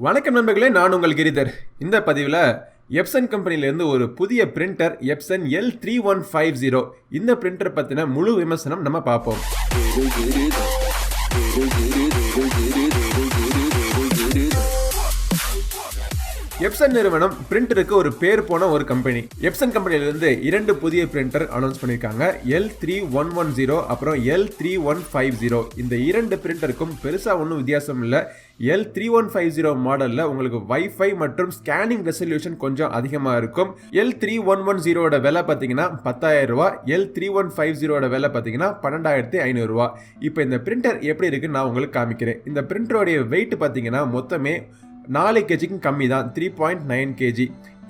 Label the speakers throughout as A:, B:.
A: வணக்கம் நண்பர்களே, நான் உங்கள் கிரிதர். இந்த பதிவில் எப்சன் கம்பெனிலேருந்து ஒரு புதிய பிரிண்டர் எப்சன் L3150 இந்த பிரிண்டர் பற்றின முழு விமர்சனம் நம்ம பார்ப்போம். எப்சன் நிறுவனம் பிரிண்டருக்கு ஒரு பேர் போன ஒரு கம்பெனி. எப்சன் கம்பெனியிலிருந்து இரண்டு புதிய பிரிண்டர் அனௌன்ஸ் பண்ணியிருக்காங்க. L3110 அப்புறம் L3150. இந்த இரண்டு பிரிண்டருக்கும் பெருசாக ஒன்றும் வித்தியாசம் இல்லை. L3150 மாடலில் உங்களுக்கு வைஃபை மற்றும் ஸ்கேனிங் ரெசல்யூஷன் கொஞ்சம் அதிகமாக இருக்கும். L3110 விலை பார்த்தீங்கன்னா 10,000 ரூபா, L3150 விலை பார்த்தீங்கன்னா 12,500 ரூபா. இப்போ இந்த பிரிண்டர் எப்படி இருக்குன்னு நான் உங்களுக்கு காமிக்கிறேன். இந்த பிரிண்டருடைய வெயிட் பார்த்தீங்கன்னா மொத்தமே 4 kgக்கும் கம்மி தான், 3.9 kg.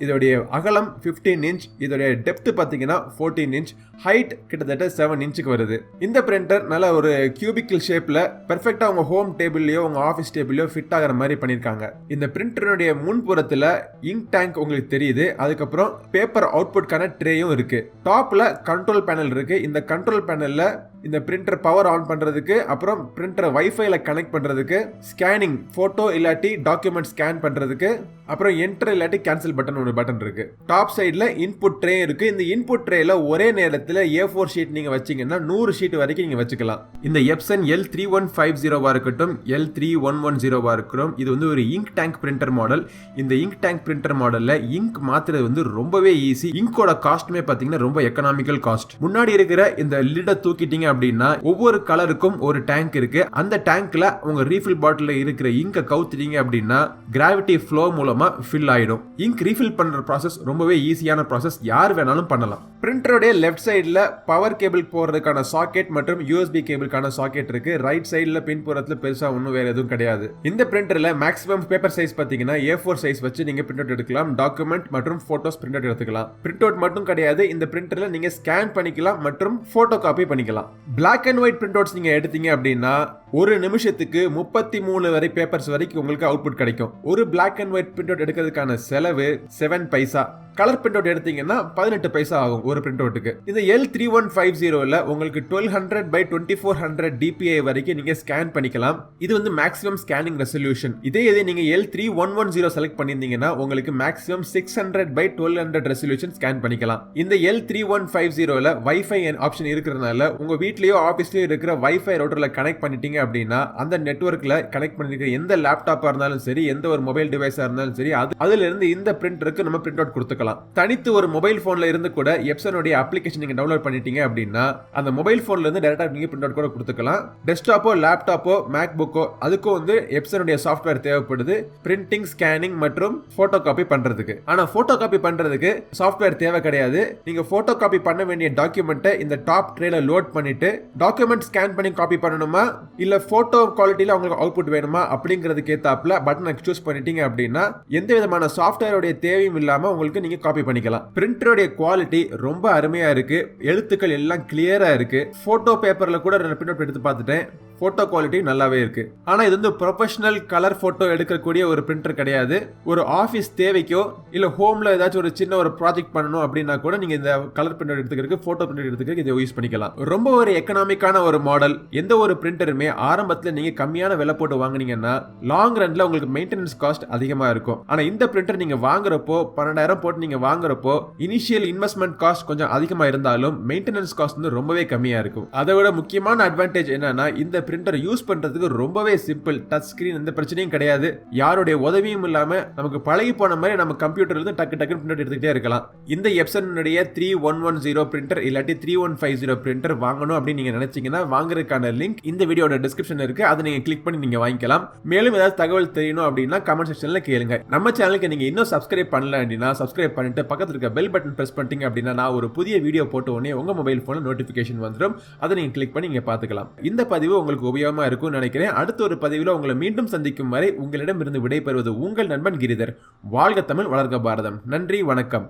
A: இதோடைய அகலம் 15 இன்ச், இதோடைய டெப்த் பார்த்தீங்கன்னா 14 இன்ச், ஹைட் கிட்டத்தட்ட 7 இன்ச்சுக்கு வருது. இந்த பிரிண்டர் நல்ல ஒரு கியூபிக்கல் ஷேப்பில் பெர்ஃபெக்டாக உங்கள் ஹோம் டேபிள்லையோ உங்கள் ஆஃபீஸ் டேபிள்லையோ ஃபிட் ஆகிற மாதிரி பண்ணியிருக்காங்க. இந்த பிரிண்டருடைய முன்புறத்தில் இங்க் டேங்க் உங்களுக்கு தெரியுது. அதுக்கப்புறம் பேப்பர் அவுட்புட்கான ட்ரேயும் இருக்கு. டாப்பில் கண்ட்ரோல் பேனல் இருக்கு. இந்த கண்ட்ரோல் பேனலில் இந்த பிரிண்டர் பவர் ஆன் பண்ணுறதுக்கு, அப்புறம் பிரிண்டரை வைஃபைல கனெக்ட் பண்ணுறதுக்கு, ஸ்கேனிங் ஃபோட்டோ இல்லாட்டி டாக்குமெண்ட் ஸ்கேன் பண்ணுறதுக்கு, அப்புறம் என்டர் இல்லாட்டி கேன்சல் பட்டன் ஒரு பட்டன் இருக்கு. டாப் சைடில் இன்புட் ட்ரே இருக்கு. இந்த இன்புட் ட்ரேல ஒரே நேரத்தில் A4 ஷீட் நீங்கள் வச்சிங்கன்னா 100 ஷீட் வரைக்கும் நீங்கள் வச்சுக்கலாம். இந்த எப்சன் L3150 இருக்கட்டும், L3110 இருக்கட்டும், இது வந்து ஒரு இங்க் டேங்க் பிரிண்டர் மாடல். இந்த இங்க் டேங்க் பிரிண்டர் மாடலில் இங்க் மாத்துறது வந்து ரொம்பவே ஈஸி. இங்கோட காஸ்ட்டுமே பார்த்தீங்கன்னா ரொம்ப எக்கனாமிக்கல் காஸ்ட். முன்னாடி இருக்கிற இந்த லிட்டை தூக்கிட்டீங்க அப்படின்னா ஒவ்வொரு கலருக்கும் ஒரு டேங்க் இருக்கு. அந்த டேங்க்ல உங்க ரீஃபில் பாட்டில் இருக்கிற இங்கை கவுத்துட்டீங்க அப்படின்னா கிராவிட்டி ஃப்ளோ மூலமா ஃபில் ஆயிடும். இங்க் ரீஃபில் பண்ற ப்ராசஸ் ரொம்பவே ஈஸியான ப்ராசஸ், யார் வேணாலும் பண்ணலாம். பிரிண்டருடைய லெஃப்ட் சைடில் பவர் கேபிள் போடுறதுக்கான சாக்கெட் மற்றும் USB கேபிளுக்கான சாக்கெட் இருக்கு. ரைட் சைடில் பின்புறத்தில் பெருசா ஒன்றும் வேற எதுவும் கிடையாது. இந்த பிரிண்டர்ல மேக்ஸிமம் பேப்பர் சைஸ் பார்த்தீங்கன்னா A4 சைஸ் வச்சு நீங்க பிரிண்ட் அவுட் எடுக்கலாம். டாக்குமெண்ட் மற்றும் போட்டோஸ் பிரிண்ட் அவுட் எடுத்துக்கலாம். பிரிண்ட் அவுட் மட்டும் கிடையாது, இந்த பிரிண்டர்ல நீங்க ஸ்கேன் பண்ணிக்கலாம் மற்றும் போட்டோ காப்பி பண்ணிக்கலாம். Black and white print outs நீங்க எடுத்தீங்க அப்படின்னா ஒரு நிமிஷத்துக்கு 33 வரை பேப்பர்ஸ் வரைக்கும் உங்களுக்கு அவுட்புட் கிடைக்கும். ஒரு black and white print out எடுக்கிறதுக்கான செலவு 7 பைசா. கலர் பிரிண்ட் அவுட் எடுத்தீங்கன்னா 18 பைசா ஆகும் ஒரு பிரிண்ட் அவுட்டுக்கு. இந்த L3150 உங்களுக்கு 1200 by 2400 DPI வரைக்கும் நீங்க ஸ்கேன் பண்ணிக்கலாம். இது வந்து மேக்ஸிமம் ஸ்கேனிங் ரெசல்யூஷன். இதே நீங்க L3110 செலக்ட் பண்ணிருந்தீங்கன்னா உங்களுக்கு மேக்ஸிமம் 600 by 1200 ரெசல்யூஷன் ஸ்கேன் பண்ணிக்கலாம். இந்த L3150 வைஃபை ஆப்ஷன் இருக்கிறதுனால உங்க வீட்லயோ ஆபீஸ்லயோ இருக்கிற வைஃபை ரவுட்டர்ல கனெக்ட் பண்ணிட்டீங்க அப்படின்னா அந்த நெட்வொர்க்ல கனெக்ட் பண்ணிருக்கிற எந்த லேப்டாப்பா இருந்தாலும் சரி, எந்த ஒரு மொபைல் டிவைஸா இருந்தாலும் சரி, அதுல இருந்து இந்த பிரிண்டருக்கு நம்ம பிரிண்ட் அவுட் கொடுத்துக்கலாம். தனித்து ஒரு மொபைல் போன்ல இருந்து கூட எப்சனுடைய அப்ளிகேஷன் நீங்க டவுன்லோட் பண்ணிட்டீங்க அப்படின்னா அந்த மொபைல் போன்ல இருந்து டைரக்டா நீங்க பிரிண்ட் அவுட் கூட கொடுத்துக்கலாம். டெஸ்க்டாப்போ லேப்டாப்போ மேக்புக்கோ அதுக்கும் வந்து எப்சனுடைய சாஃப்ட்வேர் தேவைப்படுது பிரிண்டிங், ஸ்கேனிங் மற்றும் போட்டோ காப்பி பண்றதுக்கு. ஆனா போட்டோ காப்பி பண்றதுக்கு சாஃப்ட்வேர் தேவை கிடையாது. நீங்க போட்டோ காப்பி பண்ண வேண்டிய டாக்குமெண்ட்டை இந்த டாப் ட்ரேல லோட் பண்ணிட்டு டாக்குமெண்ட் ஸ்கேன் பண்ணி காப்பி பண்ணணுமா இல்ல போட்டோ குவாலிட்டியில உங்களுக்கு அவுட்புட் வேணுமா அப்படிங்கிறதுக்கு ஏத்தாப்புல பட்டனை சூஸ் பண்ணிட்டீங்க அப்படின்னா எந்த விதமான சாஃப்ட்வேரோட தேவையும் இல்லாம உங்களுக்கு நீங்க காப்பி பண்ணிக்கலாம். பிரிண்டருடைய குவாலிட்டி ரொம்ப அருமையா இருக்கு. எழுத்துக்கள் எல்லாம் கிளியரா இருக்கு. போட்டோ பேப்பர்ல கூட பிரிண்ட் அவுட் எடுத்து பார்த்துட்டேன். போட்டோ குவாலிட்டி நல்லாவே இருக்கு. ஆனா இது வந்து ப்ரொஃபஷனல் கலர் போட்டோ எடுக்கக்கூடிய ஒரு பிரிண்டர் கிடையாது. ஒரு ஆபீஸ் தேவைக்கோ இல்ல ஹோம்ல ஏதாச்சும் ஒரு சின்ன ஒரு ப்ராஜெக்ட் பண்ணணும் அப்படின்னா கூட நீங்க இந்த கலர் பிரிண்டர் எடுத்துக்கிறதுக்கு, போட்டோ பிரிண்டர் எடுத்துக்கிறதுக்கு இதை யூஸ் பண்ணிக்கலாம். ரொம்ப ஒரு எக்கனாமிக்கான ஒரு மாடல். எந்த ஒரு பிரிண்டருமே ஆரம்பத்துல நீங்க கம்மியான விலை போட்டு வாங்குனீங்கன்னா லாங் ரன்ல உங்களுக்கு மெயின்டெனன்ஸ் காஸ்ட் அதிகமா இருக்கும். ஆனா இந்த பிரிண்டர் நீங்க வாங்குறப்போ 12,000 போட்டு நீங்க வாங்குறப்போ இனிஷியல் இன்வெஸ்ட்மெண்ட் காஸ்ட் கொஞ்சம் அதிகமா இருந்தாலும் மெயின்டெனன்ஸ் காஸ்ட் வந்து ரொம்பவே கம்மியா இருக்கும். அதை விட முக்கியமான அட்வான்டேஜ் என்னன்னா இந்த பிரிண்டர் யூஸ் பண்றதுக்கு ரொம்பவே சிம்பிள். டச் ஸ்கிரீன், எந்த பிரச்சனையும் கிடையாது. யாருடைய உதவியும் இல்லாம நமக்கு பழகி போன மாதிரி நம்ம கம்ப்யூட்டர்ல இருந்து டக்கு டக்கு பிரிண்ட் எடுத்துக்கிட்டே இருக்கலாம். இந்த எப்சனுடைய 3110 பிரிண்டர் இல்லாட்டி 3150 பிரிண்டர் வாங்கணும் அப்படின்னு நீங்க நினைச்சீங்கன்னா வாங்குறதுக்கான லிங்க் இந்த வீடியோட டிஸ்கிரிப்ஷன்ல இருக்கு. அதை நீங்க கிளிக் பண்ணி நீங்க வாங்கிக்கலாம். மேலும் ஏதாவது தகவல் தெரியணும் அப்படின்னா கமெண்ட் செக்ஷன்ல கேளுங்க. நம்ம சேனலுக்கு நீங்க இன்னும் சப்ஸ்கிரைப் பண்ணல அப்படின்னா சப்ஸ்கிரைப் பண்ணிட்டு பக்கத்துல இருக்க பெல் பட்டன் பிரஸ் பண்ணிட்டீங்க அப்படின்னா நான் ஒரு புதிய வீடியோ போட்ட உடனே உங்க மொபைல் போன்ல நோட்டிபிகேஷன் வந்துடும். அதை நீங்க கிளிக் பண்ணி நீங்க பாத்துக்கலாம். இந்த பதிவு உங்களுக்கு உபயோகமா இருக்கும் நினைக்கிறேன். அடுத்த ஒரு பதிவில் உங்களை மீண்டும் சந்திக்கும் வரை உங்களிடம் இருந்து விடைபெறுவது உங்கள் நண்பன் கிரிதர். வாழ்க தமிழ், வளர்க பாரதம். நன்றி, வணக்கம்.